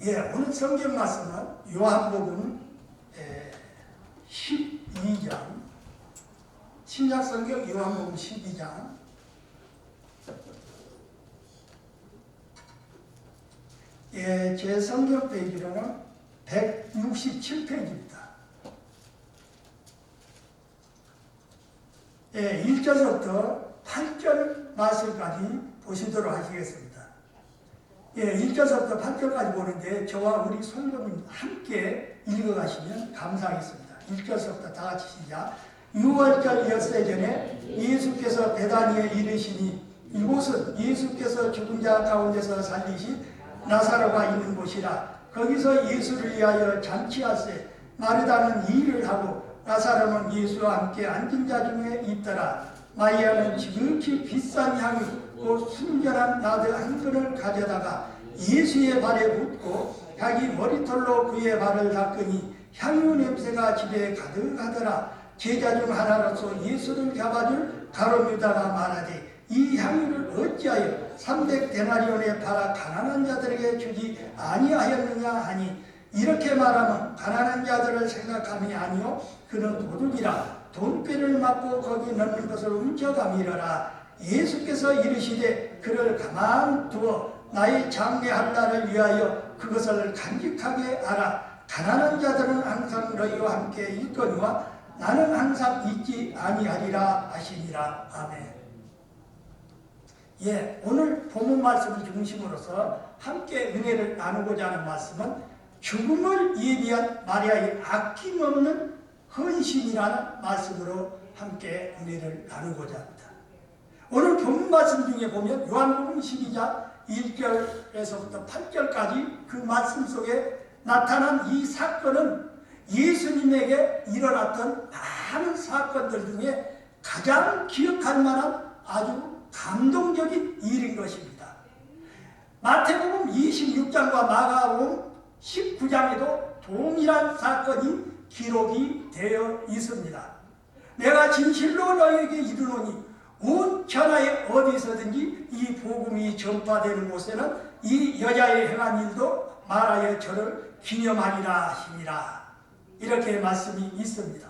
오늘 성경 말씀은 요한복음 12장, 신약성경 요한복음 12장 제 성경 페이지로는 167페이지입니다. 1절부터 8절 말씀까지 보시도록 하시겠습니다. 1절부터 8절까지 보는데 저와 우리 성도님 함께 읽어가시면 감사하겠습니다. 1절부터 다 같이 시작. 6월절 엿새 전에 예수께서 베다니에 이르시니 이곳은 예수께서 죽은 자 가운데서 살리신 나사로가 있는 곳이라. 거기서 예수를 위하여 잔치하세. 마르다는 일을 하고 나사로는 예수와 함께 앉은 자 중에 있더라. 마리아는 지극히 비싼 향유 곧 순전한 나드 한 근을 가져다가 예수의 발에 붓고 자기 머리털로 그의 발을 닦으니 향유 냄새가 집에 가득하더라. 제자 중 하나로서 예수를 잡아줄 가룟 유다가 말하되 이 향유를 어찌하여 300데나리온에 팔아 가난한 자들에게 주지 아니하였느냐 하니 이렇게 말하면 가난한 자들을 생각함이 아니요 그는 도둑이라 돈꾀를 맞고 거기 넣는 것을 훔쳐가미러라. 예수께서 이르시되 그를 가만두어 나의 장례할 날을 위하여 그것을 간직하게 하라. 가난한 자들은 항상 너희와 함께 있거니와 나는 항상 있지 아니하리라 하시니라. 아멘. 오늘 본문 말씀을 중심으로서 함께 은혜를 나누고자 하는 말씀은 죽음을 예비한 마리아의 아낌없는 헌신이라는 말씀으로 함께 은혜를 나누고자 합니다. 오늘 본문 말씀 중에 보면 요한복음 12장 1절에서부터 8절까지 그 말씀 속에 나타난 이 사건은 예수님에게 일어났던 많은 사건들 중에 가장 기억할 만한 아주 감동적인 일인 것입니다. 마태복음 26장과 마가복음 19장에도 동일한 사건이 기록이 되어 있습니다. 내가 진실로 너희에게 이르노니 온 천하에 어디서든지 이 복음이 전파되는 곳에는 이 여자의 행한 일도 말하여 저를 기념하리라 하시니라. 이렇게 말씀이 있습니다.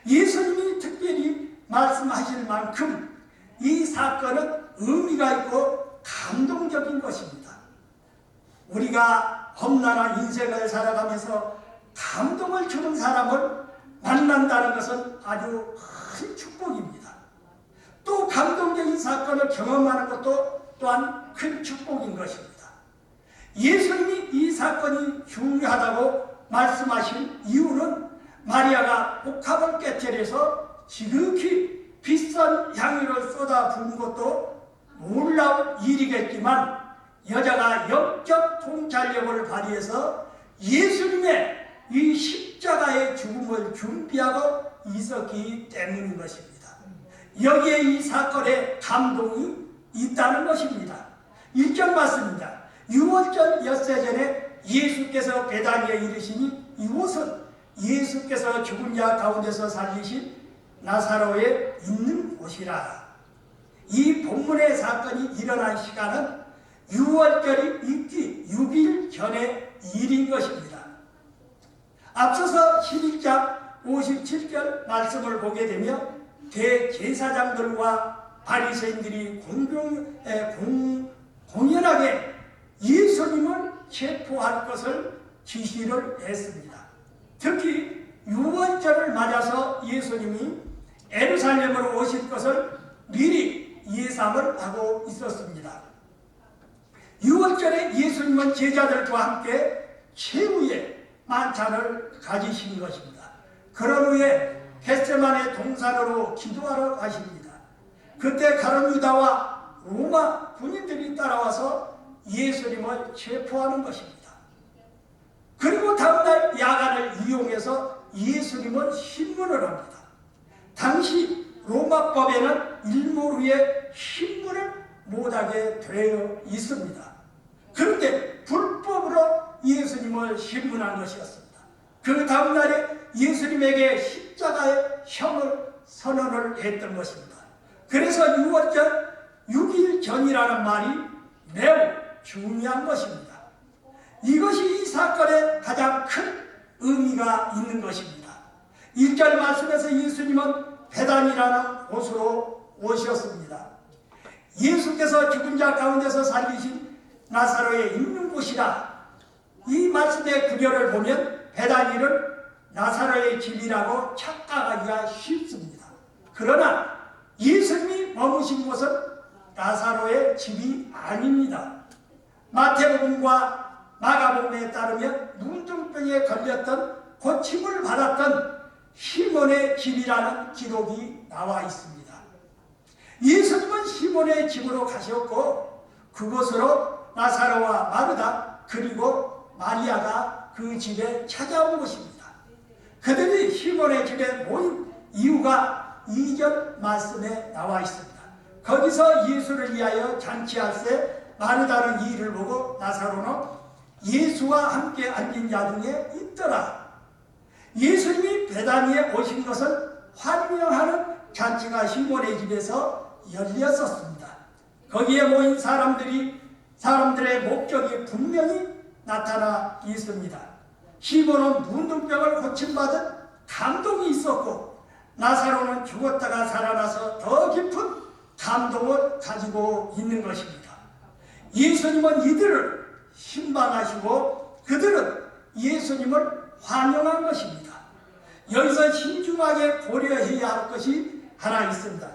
예수님이 특별히 말씀하실 만큼 이 사건은 의미가 있고 감동적인 것입니다. 우리가 험난한 인생을 살아가면서 감동을 주는 사람을 만난다는 것은 아주 큰 축복입니다. 또 감동적인 사건을 경험하는 것도 또한 큰 축복인 것입니다. 예수님이 이 사건이 중요하다고 말씀하신 이유는 마리아가 복합을 깨뜨려서 지극히 비싼 향유를 쏟아 부은 것도 놀라운 일이겠지만 여자가 영적 통찰력을 발휘해서 예수님의 이 십자가의 죽음을 준비하고 있었기 때문인 것입니다. 여기에 이 사건에 감동이 있다는 것입니다. 1절 말씀입니다. 6월절 엿새 전에 예수께서 베다니에 이르시니 이곳은 예수께서 죽은 자 가운데서 살리신 나사로에 있는 곳이라. 이 본문의 사건이 일어난 시간은 6월절이 있기 6일 전의 일인 것입니다. 앞서서 11장 57절 말씀을 보게 되면 대제사장들과 바리새인들이 공연하게 예수님을 체포할 것을 지시를 했습니다. 특히 6월절을 맞아서 예수님이 예루살렘으로 오실 것을 미리 예상을 하고 있었습니다. 6월절에 예수님은 제자들과 함께 최후의 만찬을 가지신 것입니다. 그런 후에 겟세마네 동산으로 기도하러 가십니다. 그때 가룟 유다와 로마 군인들이 따라와서 예수님을 체포하는 것입니다. 그리고 다음날 야간을 이용해서 예수님을 신문을 합니다. 당시 로마법에는 일몰 후에 신문을 못하게 되어 있습니다. 그런데 불법으로 예수님을 신문한 것이었습니다. 그 다음날에 예수님에게 십자가의 형을 선언을 했던 것입니다. 그래서 6월절 6일 전이라는 말이 매우 중요한 것입니다. 이것이 이 사건에 가장 큰 의미가 있는 것입니다. 1절 말씀에서 예수님은 베단이라는 곳으로 오셨습니다. 예수께서 죽은 자 가운데서 살리신 나사로의 있는 곳이라. 이 말씀의 구절을 보면 베다니를 나사로의 집이라고 착각하기가 쉽습니다. 그러나 예수님이 머무신 곳은 나사로의 집이 아닙니다. 마태복음과 마가복음에 따르면 문둥병에 걸렸던 고침을 받았던 시몬의 집이라는 기록이 나와 있습니다. 예수님은 시몬의 집으로 가셨고 그곳으로 나사로와 마르다 그리고 마리아가 그 집에 찾아온 것입니다. 그들이 시몬의 집에 모인 이유가 2절 말씀에 나와 있습니다. 거기서 예수를 위하여 잔치할세 마르다는 이 일을 보고 나사로는 예수와 함께 앉은 자 중에 있더라. 예수님이 베다니에 오신 것은 환영하는 잔치가 시몬의 집에서 열렸었습니다. 거기에 모인 사람들의 목적이 분명히 나타나 있습니다. 시몬은 문둥병을 고침받은 감동이 있었고 나사로는 죽었다가 살아나서 더 깊은 감동을 가지고 있는 것입니다. 예수님은 이들을 신방하시고 그들은 예수님을 환영한 것입니다. 여기서 신중하게 고려해야 할 것이 하나 있습니다.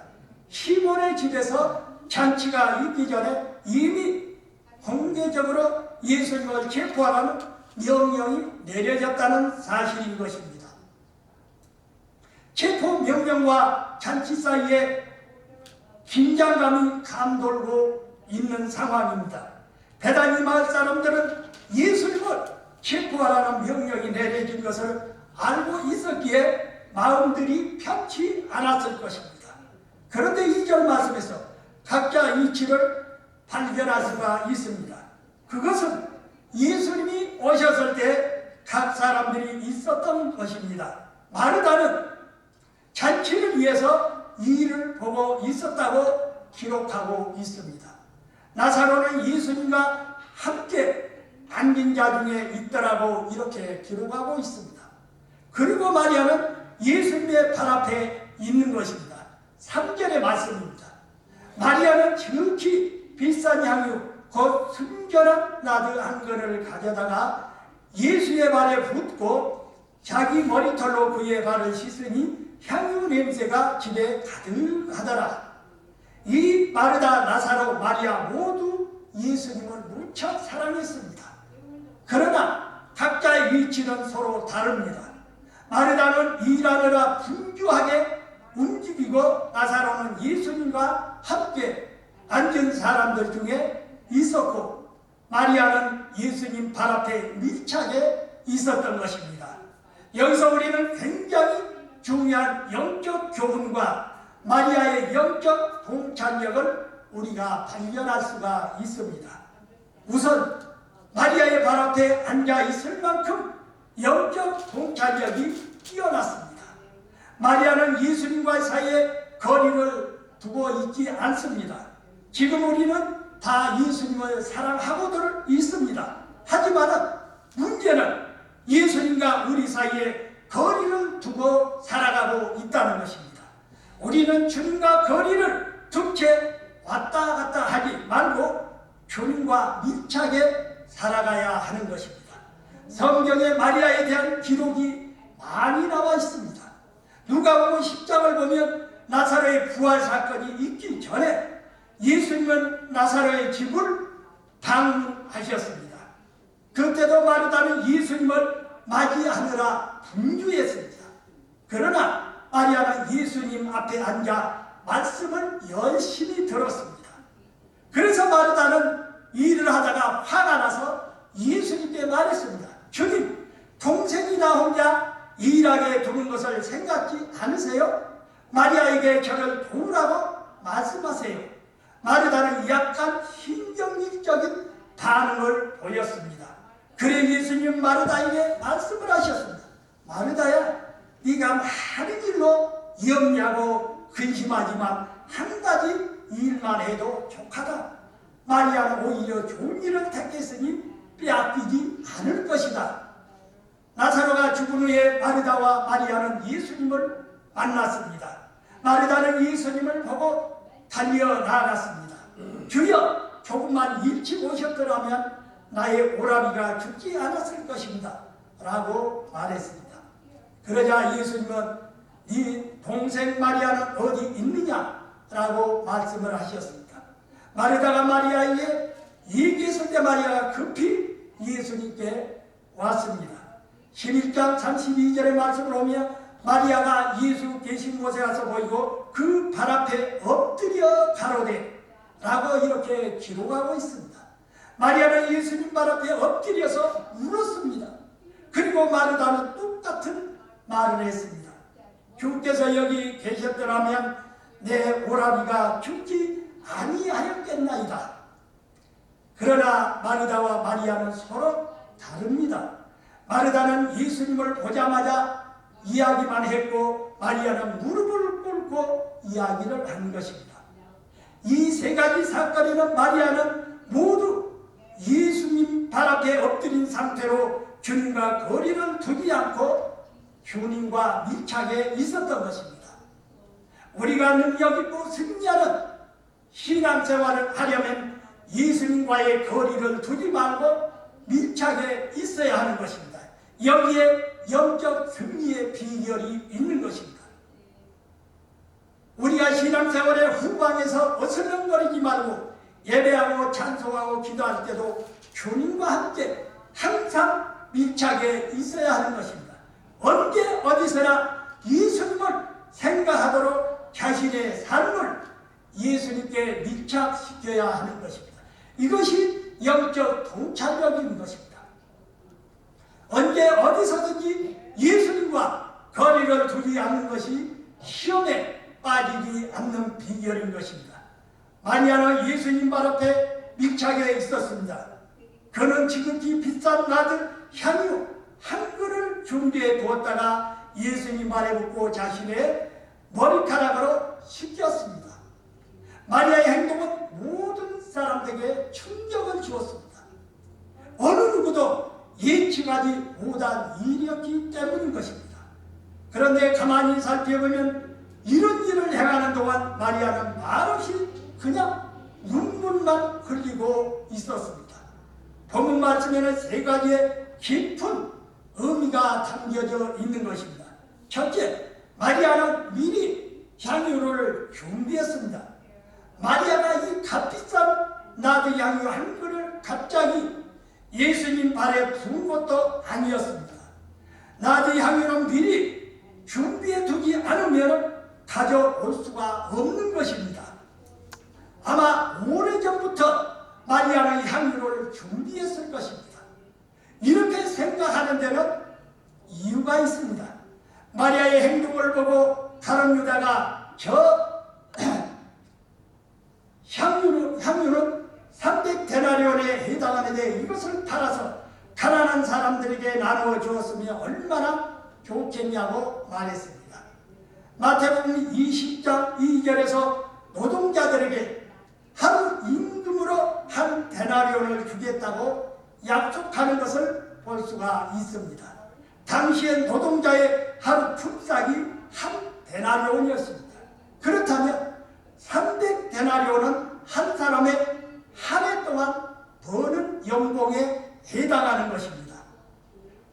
시몬의 집에서 잔치가 있기 전에 이미 공개적으로 예수님을 체포하라는 명령이 내려졌다는 사실인 것입니다. 체포 명령과 잔치 사이에 긴장감이 감돌고 있는 상황입니다. 베다니 마을 사람들은 예수님을 체포하라는 명령이 내려진 것을 알고 있었기에 마음들이 편치 않았을 것입니다. 그런데 2절 말씀에서 각자 이치를 발견할 수가 있습니다. 그것은 예수님이 오셨을 때 각 사람들이 있었던 것입니다. 마르다는 잔치를 위해서 이 일을 보고 있었다고 기록하고 있습니다. 나사로는 예수님과 함께 앉은 자 중에 있더라고 이렇게 기록하고 있습니다. 그리고 마리아는 예수님의 발 앞에 있는 것입니다. 3절의 말씀입니다. 마리아는 지극히 비싼 향유 곧 순결한 나드 한 근을 가져다가 예수의 발에 붓고 자기 머리털로 그의 발을 씻으니 향유 냄새가 집에 가득하더라. 이 마르다, 나사로, 마리아 모두 예수님을 무척 사랑했습니다. 그러나 각자의 위치는 서로 다릅니다. 마르다는 일하느라 분주하게 움직이고 나사로는 예수님과 함께 앉은 사람들 중에 있었고 마리아는 예수님 발 앞에 밀착해 있었던 것입니다. 여기서 우리는 굉장히 중요한 영적 교훈과 마리아의 영적 동참력을 우리가 발견할 수가 있습니다. 우선 마리아의 발 앞에 앉아 있을 만큼 영적 동참력이 뛰어났습니다. 마리아는 예수님과 사이에 거리를 두고 있지 않습니다. 지금 우리는 다 예수님을 사랑하고들 있습니다. 하지만 문제는 예수님과 우리 사이에 거리를 두고 살아가고 있다는 것입니다. 우리는 주님과 거리를 둔 채 왔다 갔다 하지 말고 주님과 밀착해 살아가야 하는 것입니다. 성경에 마리아에 대한 기록이 많이 나와 있습니다. 누가복음 10장을 보면 나사로의 부활 사건이 있기 전에 예수님은 나사로의 집을 방문하셨습니다. 그때도 마르다는 예수님을 맞이하느라 분주했습니다. 그러나 마리아는 예수님 앞에 앉아 말씀을 열심히 들었습니다. 그래서 마르다는 일을 하다가 화가 나서 예수님께 말했습니다. 주님, 동생이 나 혼자 일하게 두는 것을 생각지 않으세요? 마리아에게 저를 도우라고 말씀하세요. 마르다는 약간 신경질적인 반응을 보였습니다. 그래 예수님 마르다에게 말씀을 하셨습니다. 마르다야, 네가 많은 일로 염려하고 근심하지만 한 가지 일만 해도 족하다. 마리아는 오히려 좋은 일을 택했으니 빼앗기지 않을 것이다 나사로가 죽은 후에 마르다와 마리아는 예수님을 만났습니다. 마르다는 예수님을 보고 달려 나아갔습니다. 주여, 조금만 일찍 오셨더라면 나의 오라비가 죽지 않았을 것입니다 라고 말했습니다. 그러자 예수님은 네 동생 마리아는 어디 있느냐 라고 말씀을 하셨습니다. 마르다가 마리아에게 얘기했을 때 마리아가 급히 예수님께 왔습니다. 11장 32절의 말씀을 보면 마리아가 예수 계신 곳에 가서 보이고 그 발 앞에 엎드려 가로되 라고 이렇게 기록하고 있습니다. 마리아는 예수님 발 앞에 엎드려서 울었습니다. 그리고 마르다는 똑같은 말을 했습니다. 주께서 여기 계셨더라면 내 오라비가 죽지 아니하였겠나이다. 그러나 마르다와 마리아는 서로 다릅니다. 마르다는 예수님을 보자마자 이야기만 했고 마리아는 무릎을 꿇고 이야기를 한 것입니다. 이 세 가지 사건에는 마리아는 모두 예수님 발 앞에 엎드린 상태로 주님과 거리를 두지 않고 주님과 밀착해 있었던 것입니다. 우리가 능력 있고 승리하는 신앙생활을 하려면 예수님과의 거리를 두지 말고 밀착해 있어야 하는 것입니다. 여기에 영적 승리의 비결이 있는 것입니다. 우리가 신앙생활의 후방에서 어슬렁거리지 말고 예배하고 찬송하고 기도할 때도 주님과 함께 항상 밀착해 있어야 하는 것입니다. 언제 어디서나 예수님을 생각하도록 자신의 삶을 예수님께 밀착시켜야 하는 것입니다. 이것이 영적 통찰력인 것입니다. 언제 어디서든지 예수님과 거리를 두지 않는 것이 시험에 빠지지 않는 비결인 것입니다. 마리아는 예수님 발 앞에 밀착해 있었습니다. 그는 지극히 비싼 나들 향유 한 그릇을 준비해 두었다가 예수님 발에 붓고 자신의 머리카락으로 씻겼습니다. 마리아의 행동은 모든 사람들에게 충격을 주었습니다. 어느 누구도 예측하지 못한 일이었기 때문인 것입니다. 그런데 가만히 살펴보면 이런 일을 행하는 동안 마리아는 말없이 그냥 눈물만 흘리고 있었습니다. 본문 말씀에는 세 가지의 깊은 의미가 담겨져 있는 것입니다. 첫째, 마리아는 미리 향유를 준비했습니다. 마리아가 이 값비싼 나드 향유 한 그릇을 갑자기 예수님 발에 부은 것도 아니었습니다. 나드 향유는 미리 준비해 두지 않으면 가져올 수가 없는 것입니다. 아마 오래전부터 마리아는 향유를 준비했을 것입니다. 이렇게 생각하는 데는 이유가 있습니다. 마리아의 행동을 보고 다른 유다가 저 향유는 300데나리온에 해당하는데 이것을 팔아서 가난한 사람들에게 나누어 주었으면 얼마나 좋겠냐고 말했습니다. 마태복음 20장 2절에서 노동자들에게 하루 임금으로 한 데나리온을 주겠다고 약속하는 것을 볼 수가 있습니다. 당시엔 노동자의 하루 품삯이 한 데나리온이었습니다. 그렇다면 300데나리온은 한 사람의 한 해 동안 버는 연봉에 해당하는 것입니다.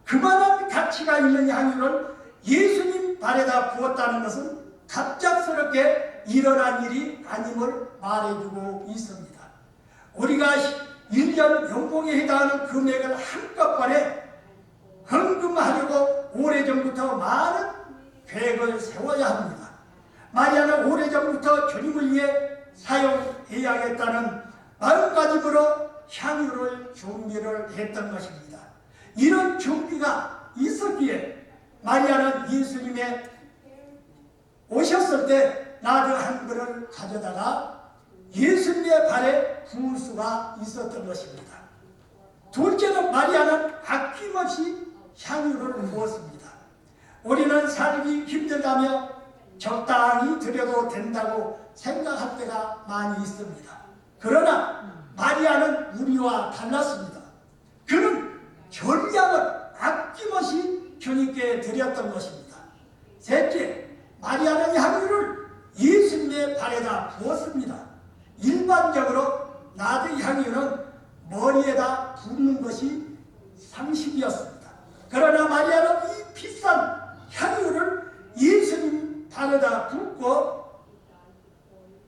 그만한 가치가 있는 향유를 예수님 발에다 부었다는 것은 갑작스럽게 일어난 일이 아님을 말해주고 있습니다. 우리가 1년 연봉에 해당하는 금액을 한꺼번에 헌금하려고 오래전부터 많은 계획을 세워야 합니다. 마리아는 오래전부터 주님을 위해 사용해야겠다는 마음가짐으로 향유를 준비를 했던 것입니다. 이런 준비가 있었기에 마리아는 예수님의 오셨을 때 나드 한 그릇을 가져다가 예수님의 발에 부을 수가 있었던 것입니다. 둘째는 마리아는 아낌없이 향유를 부었습니다. 우리는 살기 힘들다며 적당히 드려도 된다고 생각할 때가 많이 있습니다. 그러나 마리아는 우리와 달랐습니다. 그는 전량을 아낌없이 주님께 드렸던 것입니다. 셋째, 마리아는 향유를 예수님의 발에다 부었습니다. 일반적으로 나드 향유는 머리에다 붓는 것이 상식이었습니다. 그러나 마리아는 이 비싼 향유를 예수님 발에다 붓고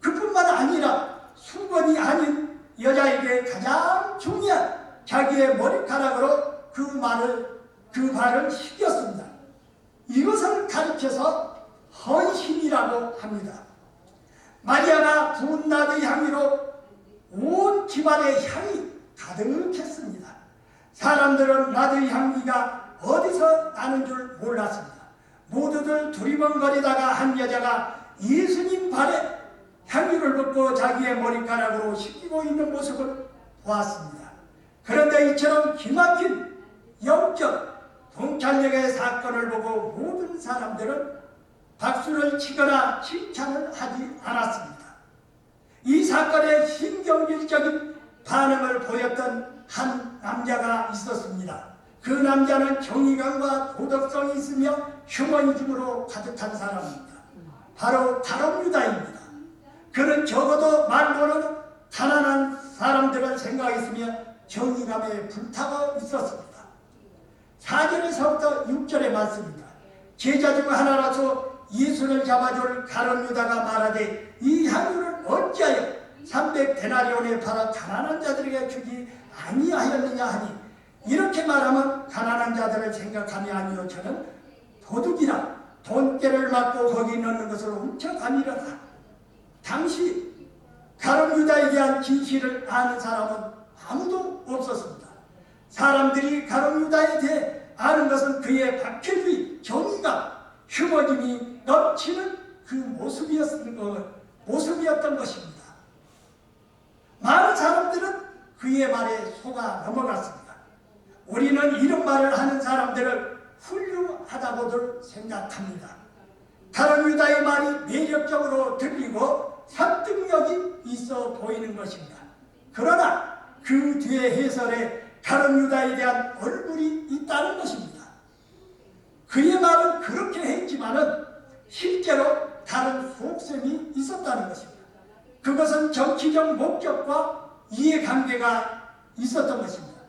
그뿐만 아니라 수건이 아닌 여자에게 가장 중요한 자기의 머리카락으로 그 발을 씻겼습니다. 이것을 가리켜서 헌신이라고 합니다. 마리아가 부은 나드 향유로 온 집안의 향이 가득했습니다. 사람들은 나드 향기가 어디서 나는 줄 몰랐습니다. 모두들 두리번거리다가 한 여자가 예수님 발에 향유를 붓고 자기의 머리카락으로 씻기고 있는 모습을 보았습니다. 그런데 이처럼 기막힌 영적 통찰력의 사건을 보고 모든 사람들은 박수를 치거나 칭찬을 하지 않았습니다. 이 사건에 신경질적인 반응을 보였던 한 남자가 있었습니다. 그 남자는 정의감과 도덕성이 있으며 휴머니즘으로 가득한 사람입니다. 바로 가룟 유다입니다. 그는 적어도 말로는 가난한 사람들을 생각했으며 정의감에 불타고 있었습니다. 4절에서부터 6절의 말씀입니다. 제자 중 하나라서 예수를 잡아줄 가룟 유다가 말하되 이 향유를 어찌하여 300데나리온에 팔아 가난한 자들에게 주지 아니하였느냐 하니, 이렇게 말하면 가난한 자들을 생각함이 아니요 저는 도둑이라 돈깨를 맞고 거기 넣는 것을 훔쳐가니라. 당시 가룟 유다에 대한 진실을 아는 사람은 아무도 없었습니다. 사람들이 가룟 유다에 대해 아는 것은 그의 박해주의, 정의가, 휴머즘이 넘치는 그 모습이었던 것입니다. 많은 사람들은 그의 말에 속아 넘어갔습니다. 우리는 이런 말을 하는 사람들을 훌륭하다고들 생각합니다. 가룟 유다의 말이 매력적으로 들리고 설득력이 있어 보이는 것입니다. 그러나 그 뒤에 해설에 가룟 유다에 대한 얼굴이 있다는 것입니다. 그의 말은 그렇게 했지만은 실제로 다른 속셈이 있었다는 것입니다. 그것은 정치적 목적과 이해관계가 있었던 것입니다.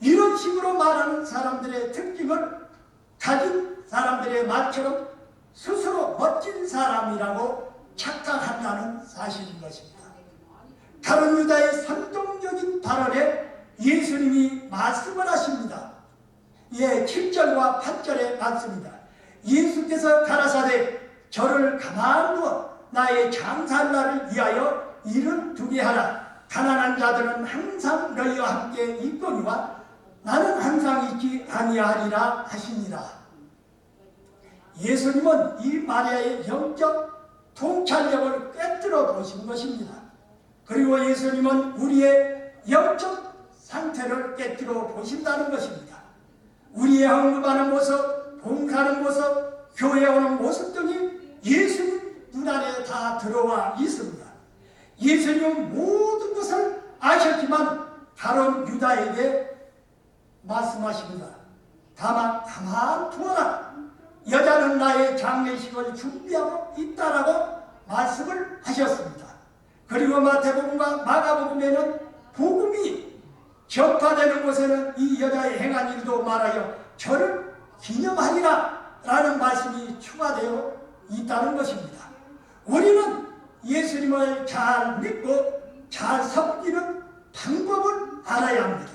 이런 식으로 말하는 사람들의 특징을 가진 사람들의 말처럼 스스로 멋진 사람이라고 착각한다는 사실인 것입니다. 가룟 유다의 선동적인 발언에 예수님이 말씀을 하십니다. 7절과 8절의 말씀입니다. 예수께서 가라사대 저를 가만두어 나의 장사할 날을 위하여 일을 두게 하라. 가난한 자들은 항상 너희와 함께 있거니와 나는 항상 있지 아니하리라 하시니라. 예수님은 이 마리아의 영적 통찰력을 꿰뚫어 보신 것입니다. 그리고 예수님은 우리의 영적 상태를 깨뜨려 보신다는 것입니다. 우리의 헌금하는 모습, 봉사하는 모습, 교회에 오는 모습 등이 예수님 눈 안에 다 들어와 있습니다. 예수님은 모든 것을 아셨지만 가룟 유다에게 말씀하십니다. 다만 가만 두어라. 여자는 나의 장례식을 준비하고 있다라고 말씀을 하셨습니다. 그리고 마태복음과 마가복음에는 복음이 전파되는 곳에는 이 여자의 행한 일도 말하여 저를 기념하리라 라는 말씀이 추가되어 있다는 것입니다. 우리는 예수님을 잘 믿고 잘 섬기는 방법을 알아야 합니다.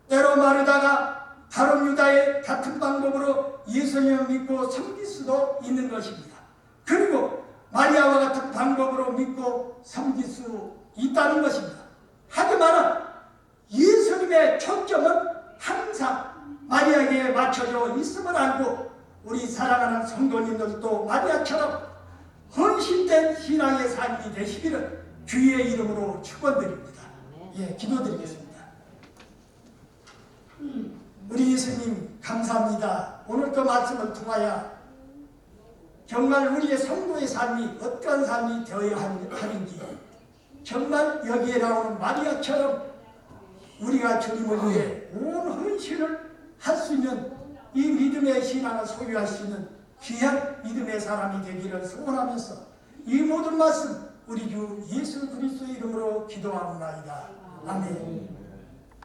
때로 마르다가 가룟 유다의 같은 방법으로 예수님을 믿고 섬길 수도 있는 것입니다. 그리고 마리아와 같은 방법으로 믿고 섬길 수 있다는 것입니다. 하지만 예수님의 초점은 항상 마리아에게 맞춰져 있음을 알고 우리 사랑하는 성도님들도 마리아처럼 헌신된 신앙의 삶이 되시기를 주의 이름으로 축원드립니다. 기도드리겠습니다. 우리 예수님 감사합니다. 오늘도 말씀을 통하여 정말 우리의 성도의 삶이 어떠한 삶이 되어야 하는지, 정말 여기에 나오는 마리아처럼 우리가 주님을 위해 온 헌신을 할 수 있는 이 믿음의 신앙을 소유할 수 있는 귀한 믿음의 사람이 되기를 소원하면서 이 모든 말씀 우리 주 예수 그리스도의 이름으로 기도하옵나이다. 아멘.